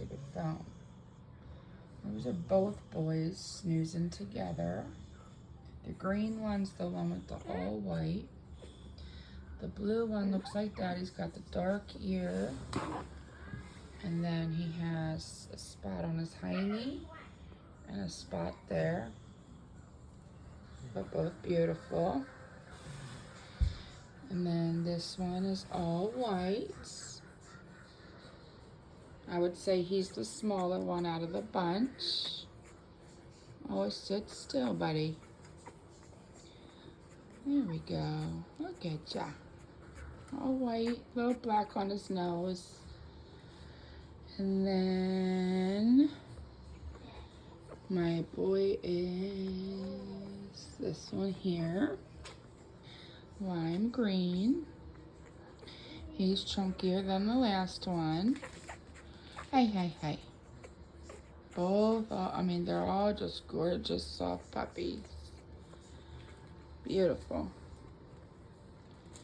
stupid phone. Those are both boys snoozing together. The green one's the one with the all white. The blue one looks like Daddy's got the dark ear. And then he has a spot on his hiney and a spot there. But both beautiful. And then this one is all white. I would say he's the smaller one out of the bunch. Oh, sit still, buddy. There we go. Look at ya. All white, little black on his nose. And then my boy is this one here. Lime green. He's chunkier than the last one. Hey, hey, hey. Both, I mean, they're all just gorgeous, soft puppies. Beautiful.